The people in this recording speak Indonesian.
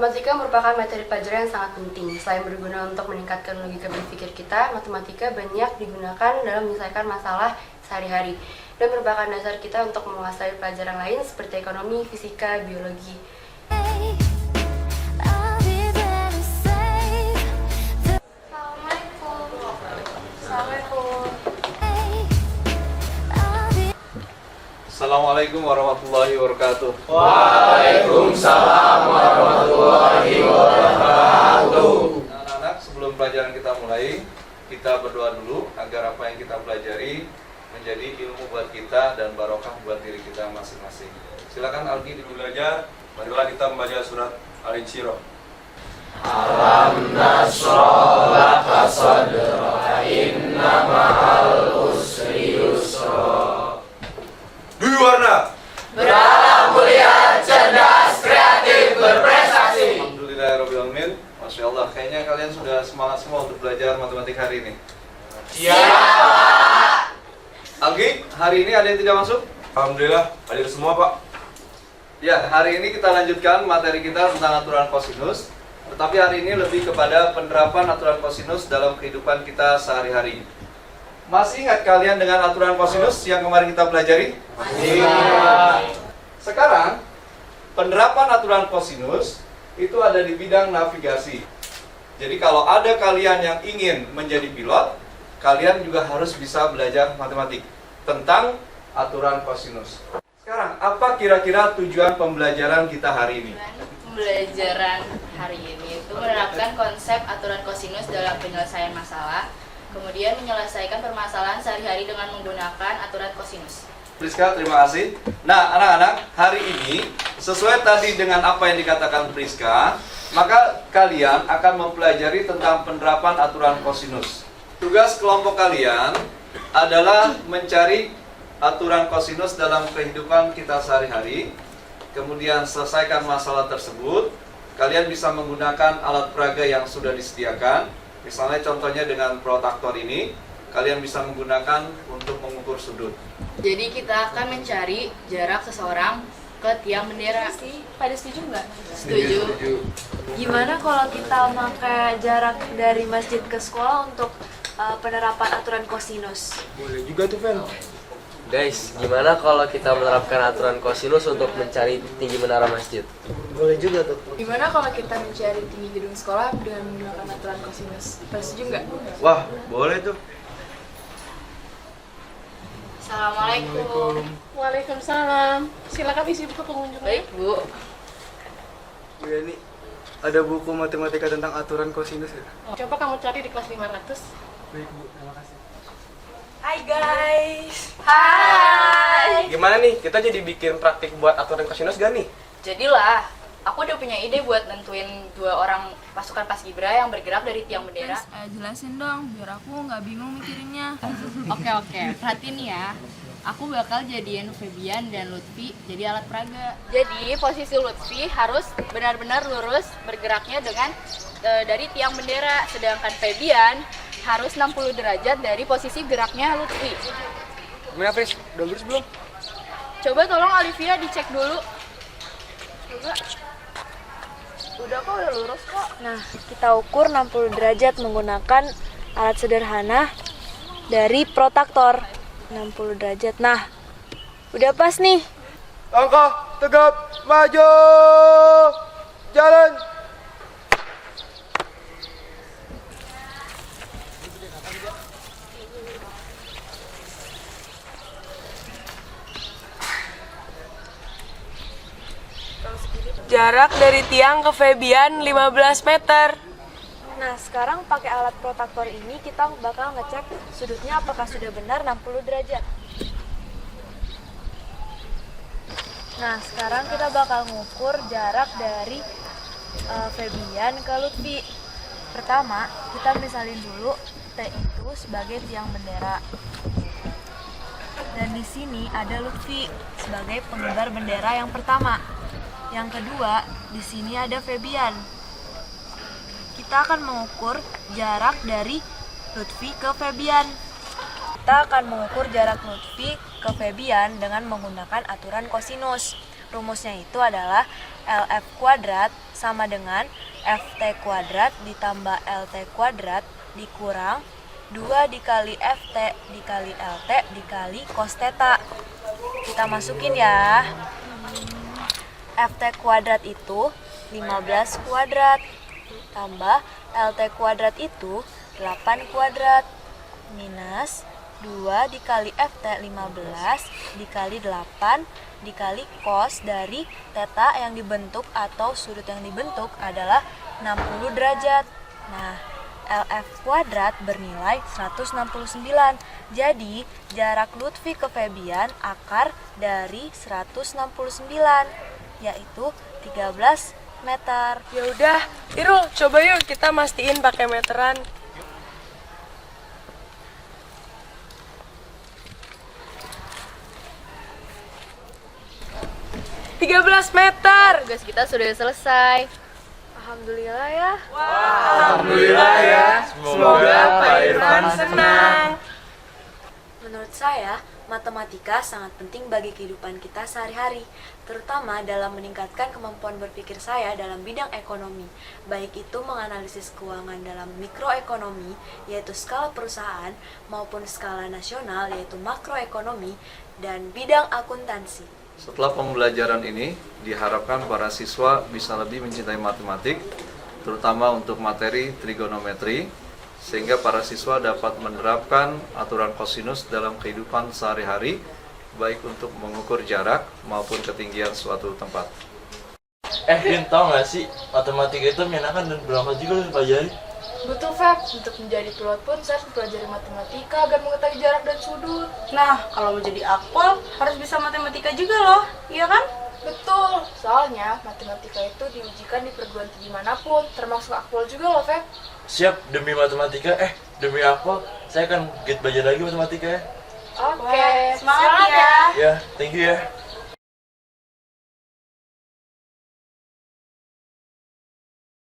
Matematika merupakan materi pelajaran yang sangat penting. Selain berguna untuk meningkatkan logika berpikir kita, matematika banyak digunakan dalam menyelesaikan masalah sehari-hari dan merupakan dasar kita untuk menguasai pelajaran lain seperti ekonomi, fisika, biologi. Assalamualaikum warahmatullahi wabarakatuh. Waalaikumsalam warahmatullahi wabarakatuh. Anak-anak, sebelum pelajaran kita mulai, kita berdoa dulu agar apa yang kita pelajari menjadi ilmu buat kita dan barokah buat diri kita masing-masing. Silakan Algi Belajar, marilah kita membaca surat Al-Insyirah. Alam nashrah laka sadra, inna ma'al usri yusra. Dwi Warna. Beralam mulia, cerdas, kreatif, berprestasi. Alhamdulillahirrahmanirrahim. Masya Allah, kayaknya kalian sudah semangat semua untuk belajar matematika hari ini. Siap. Algi, hari ini ada yang tidak masuk? Alhamdulillah, hadir semua Pak. Ya, hari ini kita lanjutkan materi kita tentang aturan kosinus. Tetapi hari ini lebih kepada penerapan aturan kosinus dalam kehidupan kita sehari-hari. Masih ingat kalian dengan aturan kosinus yang kemarin kita pelajari? Masih. Sekarang, penerapan aturan kosinus itu ada di bidang navigasi. Jadi kalau ada kalian yang ingin menjadi pilot, kalian juga harus bisa belajar matematik tentang aturan kosinus. Sekarang, apa kira-kira tujuan pembelajaran kita hari ini? Pembelajaran hari ini itu menerapkan konsep aturan kosinus dalam penyelesaian masalah, kemudian menyelesaikan permasalahan sehari-hari dengan menggunakan aturan kosinus. Priska, terima kasih. Nah, anak-anak, hari ini sesuai tadi dengan apa yang dikatakan Priska, maka kalian akan mempelajari tentang penerapan aturan kosinus. Tugas kelompok kalian adalah mencari aturan kosinus dalam kehidupan kita sehari-hari. Kemudian selesaikan masalah tersebut. Kalian bisa menggunakan alat peraga yang sudah disediakan. Misalnya contohnya dengan protaktor ini, kalian bisa menggunakan untuk mengukur sudut. Jadi kita akan mencari jarak seseorang ke tiang bendera. Pada setuju nggak? Setuju. Gimana kalau kita pakai jarak dari masjid ke sekolah untuk penerapan aturan kosinus? Boleh juga tuh, Fen. Guys, gimana kalau kita menerapkan aturan kosinus untuk mencari tinggi menara masjid? Boleh juga tuh. Gimana kalau kita mencari tinggi gedung sekolah dengan menggunakan aturan kosinus? Pada setuju nggak? Wah, boleh tuh. Assalamualaikum. Waalaikumsalam. Silakan isi buku pengunjungnya. Baik, Bu. Bu Yani, ada buku matematika tentang aturan kosinus ya? Coba kamu cari di kelas 500. Baik, Bu. Terima kasih. Hai guys. Hai. Gimana nih? Kita jadi bikin praktik buat aturan kosinus gak nih? Jadilah, aku udah punya ide buat nentuin 2 orang pasukan paskibra yang bergerak dari tiang bendera. Jelasin dong, biar aku nggak bingung mikirinnya. Oke, perhatiin ya. Aku bakal jadiin Febian dan Lutfi jadi alat peraga. Jadi posisi Lutfi harus benar-benar lurus bergeraknya dengan dari tiang bendera, sedangkan Febian harus 60 derajat dari posisi geraknya Lutfi. Gimana, Pris? Udah lurus belum? Coba tolong Olivia dicek dulu. Coba. Udah kok, udah lurus kok. Nah, kita ukur 60 derajat menggunakan alat sederhana dari protaktor. 60 derajat. Nah, udah pas nih. Langkah tegap maju. Jalan. Jarak dari tiang ke Febian 15 meter. Nah, sekarang pakai alat protaktor ini kita bakal ngecek sudutnya apakah sudah benar 60 derajat. Nah, sekarang kita bakal ngukur jarak dari Febian ke Lutfi. Pertama, kita misalin dulu T itu sebagai tiang bendera. Dan di sini ada Lutfi sebagai pengibar bendera yang pertama. Yang kedua, di sini ada Febian. Kita akan mengukur jarak dari Lutfi ke Febian. Kita akan mengukur jarak Lutfi ke Febian dengan menggunakan aturan kosinus. Rumusnya itu adalah LF kuadrat sama dengan FT kuadrat ditambah LT kuadrat dikurang 2 dikali FT dikali LT dikali cos theta. Kita masukin ya. FT kuadrat itu 15 kuadrat tambah LT kuadrat itu 8 kuadrat minus 2 dikali FT 15 dikali 8 dikali cos dari theta yang dibentuk atau sudut yang dibentuk adalah 60 derajat. Nah, LF kuadrat bernilai 169. Jadi, jarak Lutfi ke Febian akar dari 169, yaitu 13 meter. Ya udah, Irul, coba yuk kita mastiin pakai meteran. Meter. Tugas kita sudah selesai. Alhamdulillah ya. Alhamdulillah ya. Semoga Pak Irfan senang. Menurut saya, matematika sangat penting bagi kehidupan kita sehari-hari, terutama dalam meningkatkan kemampuan berpikir saya dalam bidang ekonomi, baik itu menganalisis keuangan dalam mikroekonomi, yaitu skala perusahaan, maupun skala nasional, yaitu makroekonomi, dan bidang akuntansi. Setelah pembelajaran ini, diharapkan para siswa bisa lebih mencintai matematik, terutama untuk materi trigonometri, sehingga para siswa dapat menerapkan aturan kosinus dalam kehidupan sehari-hari, baik untuk mengukur jarak maupun ketinggian suatu tempat. Din, tau gak sih, matematika itu menyenangkan dan bermanfaat juga loh dipelajari. Betul, Feb. Untuk menjadi pilot pun saya harus mempelajari matematika agar mengetahui jarak dan sudut. Nah, kalau mau jadi akpol harus bisa matematika juga loh, iya kan? Betul. Soalnya matematika itu diujikan di perguruan tinggi manapun, termasuk akpol juga loh, Feb. Siap, demi matematika, demi apa, saya akan giat belajar lagi matematika ya. Oke. Semangat ya. Ya, thank you ya.